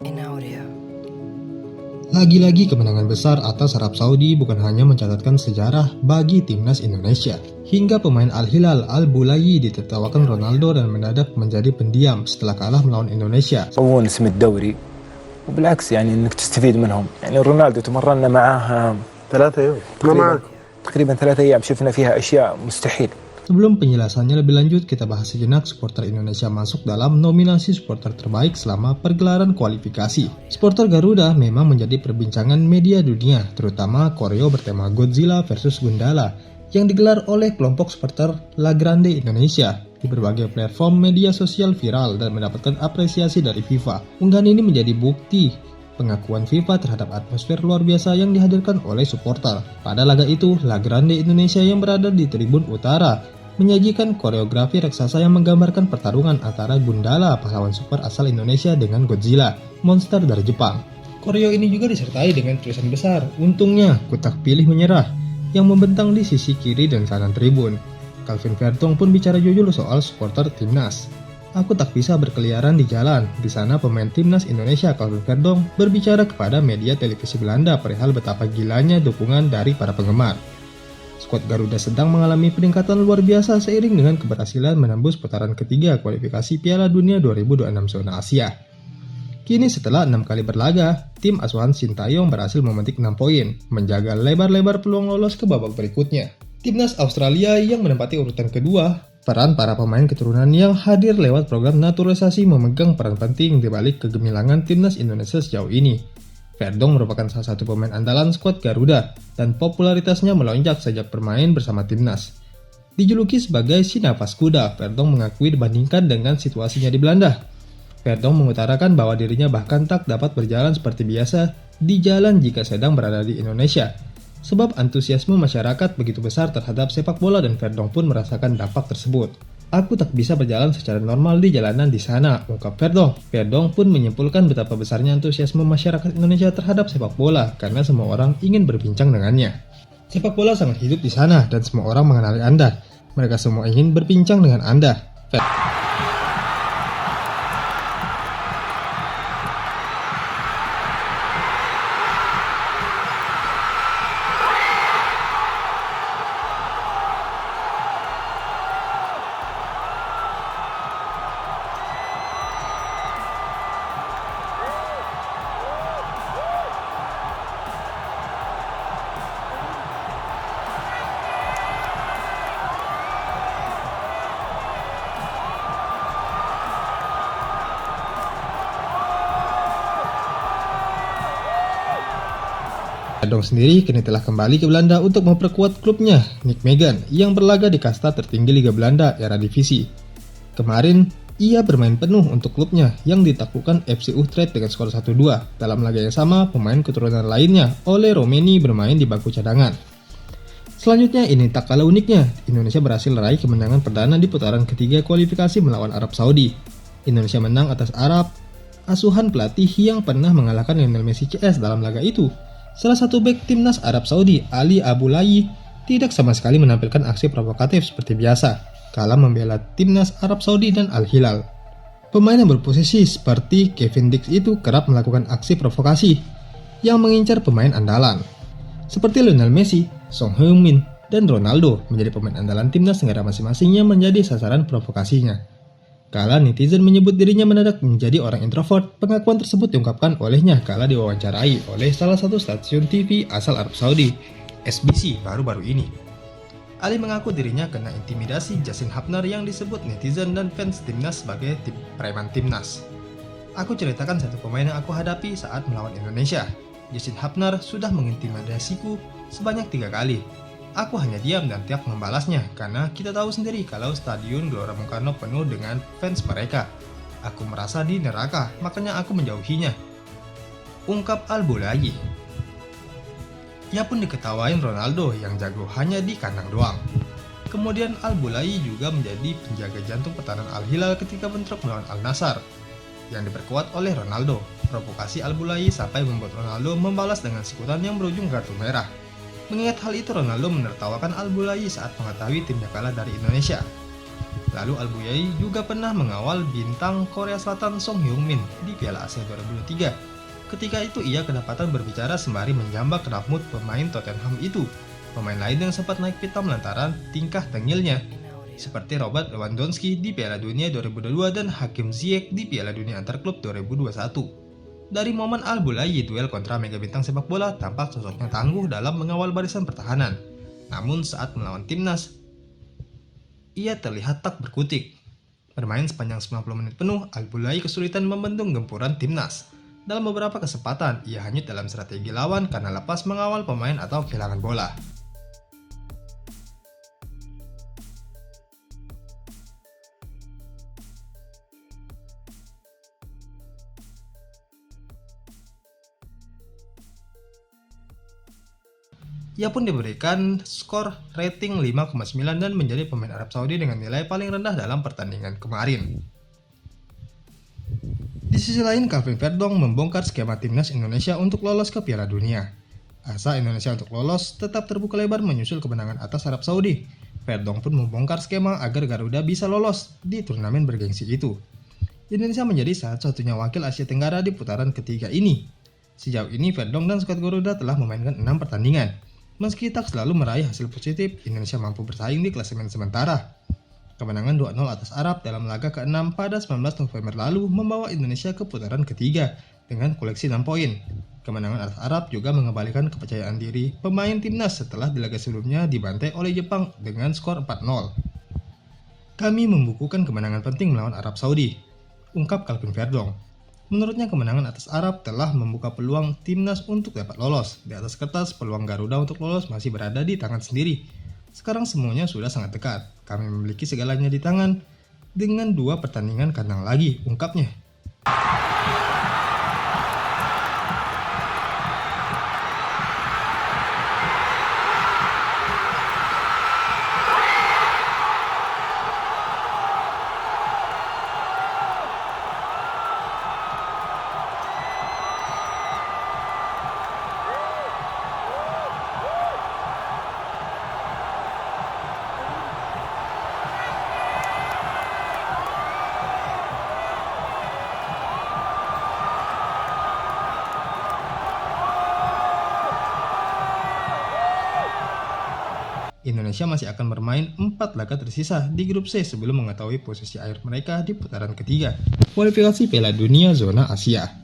in audio. Lagi-lagi kemenangan besar atas Arab Saudi bukan hanya mencatatkan sejarah bagi timnas Indonesia. Hingga pemain Al-Hilal Al-Bulayi ditertawakan Ronaldo dan mendadak menjadi pendiam setelah kalah melawan Indonesia. يصوون اسم الدوري وبالعكس يعني انك تستفيد منهم. يعني رونالدو تمرنا معاه 3 يوم تقريبا 3 أيام شفنا فيها اشياء مستحيل. Sebelum penjelasannya lebih lanjut, kita bahas sejenak supporter Indonesia masuk dalam nominasi supporter terbaik selama pergelaran kualifikasi. Supporter Garuda memang menjadi perbincangan media dunia, terutama koreo bertema Godzilla versus Gundala yang digelar oleh kelompok supporter La Grande Indonesia. Di berbagai platform media sosial viral dan mendapatkan apresiasi dari FIFA. Unggahan ini menjadi bukti pengakuan FIFA terhadap atmosfer luar biasa yang dihadirkan oleh supporter. Pada laga itu, La Grande Indonesia yang berada di tribun utara menyajikan koreografi raksasa yang menggambarkan pertarungan antara Gundala, pahlawan super asal Indonesia, dengan Godzilla, monster dari Jepang. Koreo ini juga disertai dengan tulisan besar, "Untungnya, ku tak pilih menyerah," yang membentang di sisi kiri dan kanan tribun. Calvin Vertonghen pun bicara jujur soal supporter timnas. "Aku tak bisa berkeliaran di jalan." Di sana pemain timnas Indonesia Calvin Vertonghen berbicara kepada media televisi Belanda perihal betapa gilanya dukungan dari para penggemar. Skuad Garuda sedang mengalami peningkatan luar biasa seiring dengan keberhasilan menembus putaran ketiga kualifikasi Piala Dunia 2026 zona Asia. Kini setelah 6 kali berlaga, tim asuhan Sintayong berhasil memetik 6 poin, menjaga lebar-lebar peluang lolos ke babak berikutnya. Timnas Australia yang menempati urutan kedua, peran para pemain keturunan yang hadir lewat program naturalisasi memegang peran penting di balik kegemilangan timnas Indonesia sejauh ini. Vertonghen merupakan salah satu pemain andalan skuad Garuda dan popularitasnya melonjak sejak bermain bersama timnas. Dijuluki sebagai si nafas kuda, Vertonghen mengakui dibandingkan dengan situasinya di Belanda. Vertonghen mengutarakan bahwa dirinya bahkan tak dapat berjalan seperti biasa di jalan jika sedang berada di Indonesia. Sebab antusiasme masyarakat begitu besar terhadap sepak bola dan Vertonghen pun merasakan dampak tersebut. "Aku tak bisa berjalan secara normal di jalanan di sana," ungkap Vertonghen. Vertonghen pun menyimpulkan betapa besarnya antusiasme masyarakat Indonesia terhadap sepak bola karena semua orang ingin berbincang dengannya. "Sepak bola sangat hidup di sana dan semua orang mengenali Anda. Mereka semua ingin berbincang dengan Anda." Vertonghen sendiri kini telah kembali ke Belanda untuk memperkuat klubnya, Nijmegen, yang berlaga di kasta tertinggi Liga Belanda era divisi. Kemarin, ia bermain penuh untuk klubnya yang ditaklukkan FC Utrecht dengan skor 1-2. Dalam laga yang sama, pemain keturunan lainnya, Ole Romeni, bermain di bangku cadangan. Selanjutnya, ini tak kalah uniknya, Indonesia berhasil meraih kemenangan perdana di putaran ketiga kualifikasi melawan Arab Saudi. Indonesia menang atas Arab asuhan pelatih yang pernah mengalahkan Lionel Messi CS dalam laga itu. Salah satu bek timnas Arab Saudi, Ali Abulayi, tidak sama sekali menampilkan aksi provokatif seperti biasa kala membela timnas Arab Saudi dan Al-Hilal. Pemain yang berposisi seperti Kevin Dix itu kerap melakukan aksi provokasi yang mengincar pemain andalan. Seperti Lionel Messi, Son Heung-min, dan Ronaldo menjadi pemain andalan timnas negara masing-masing yang menjadi sasaran provokasinya. Kala netizen menyebut dirinya mendadak menjadi orang introvert, pengakuan tersebut diungkapkan olehnya kala diwawancarai oleh salah satu stasiun TV asal Arab Saudi, SBC, baru-baru ini. Ali mengaku dirinya kena intimidasi Justin Hapner yang disebut netizen dan fans timnas sebagai preman timnas. "Aku ceritakan satu pemain yang aku hadapi saat melawan Indonesia. Justin Hapner sudah mengintimidasiku sebanyak 3 kali. Aku hanya diam dan tiap membalasnya karena kita tahu sendiri kalau stadion Gelora Bung Karno penuh dengan fans mereka. Aku merasa di neraka, makanya aku menjauhinya," ungkap Al-Bulayi. Ia pun diketawain Ronaldo yang jago hanya di kandang doang. Kemudian Al-Bulayi juga menjadi penjaga jantung pertahanan Al-Hilal ketika bentrok melawan Al-Nassr yang diperkuat oleh Ronaldo. Provokasi Al-Bulayi sampai membuat Ronaldo membalas dengan sikutan yang berujung kartu merah. Mengingat hal itu, Ronaldo menertawakan Al-Bulayi saat mengetahui timnya kalah dari Indonesia. Lalu Al-Buyayi juga pernah mengawal bintang Korea Selatan Song Heung-min di Piala Asia 2023. Ketika itu ia kedapatan berbicara sembari menjambak kenap mood pemain Tottenham itu. Pemain lain yang sempat naik pitam lantaran tingkah tengilnya, seperti Robert Lewandowski di Piala Dunia 2022 dan Hakim Ziyech di Piala Dunia Antarklub 2021. Dari momen Al-Buyayi duel kontra mega bintang sepak bola tampak sosoknya tangguh dalam mengawal barisan pertahanan. Namun saat melawan timnas, ia terlihat tak berkutik. Bermain sepanjang 90 menit penuh, Al-Buyayi kesulitan membendung gempuran timnas. Dalam beberapa kesempatan, ia hanyut dalam strategi lawan karena lepas mengawal pemain atau kehilangan bola. Ia pun diberikan skor rating 5,9 dan menjadi pemain Arab Saudi dengan nilai paling rendah dalam pertandingan kemarin. Di sisi lain, Calvin Verdong membongkar skema timnas Indonesia untuk lolos ke Piala Dunia. Asa Indonesia untuk lolos tetap terbuka lebar menyusul kemenangan atas Arab Saudi. Verdong pun membongkar skema agar Garuda bisa lolos di turnamen bergengsi itu. Indonesia menjadi satu-satunya wakil Asia Tenggara di putaran ketiga ini. Sejauh ini, Verdong dan skuad Garuda telah memainkan 6 pertandingan. Meski tak selalu meraih hasil positif, Indonesia mampu bersaing di klasemen sementara. Kemenangan 2-0 atas Arab dalam laga ke-6 pada 19 November lalu membawa Indonesia ke putaran ketiga dengan koleksi 6 poin. Kemenangan atas Arab juga mengembalikan kepercayaan diri pemain timnas setelah di laga sebelumnya dibantai oleh Jepang dengan skor 4-0. Kami membukukan kemenangan penting melawan Arab Saudi, ungkap Calvin Verdong. Menurutnya kemenangan atas Arab telah membuka peluang timnas untuk dapat lolos. Di atas kertas, peluang Garuda untuk lolos masih berada di tangan sendiri. Sekarang semuanya sudah sangat dekat. Kami memiliki segalanya di tangan dengan 2 pertandingan kandang lagi, ungkapnya. Indonesia masih akan bermain 4 laga tersisa di grup C sebelum mengetahui posisi akhir mereka di putaran ketiga kualifikasi Piala Dunia zona Asia.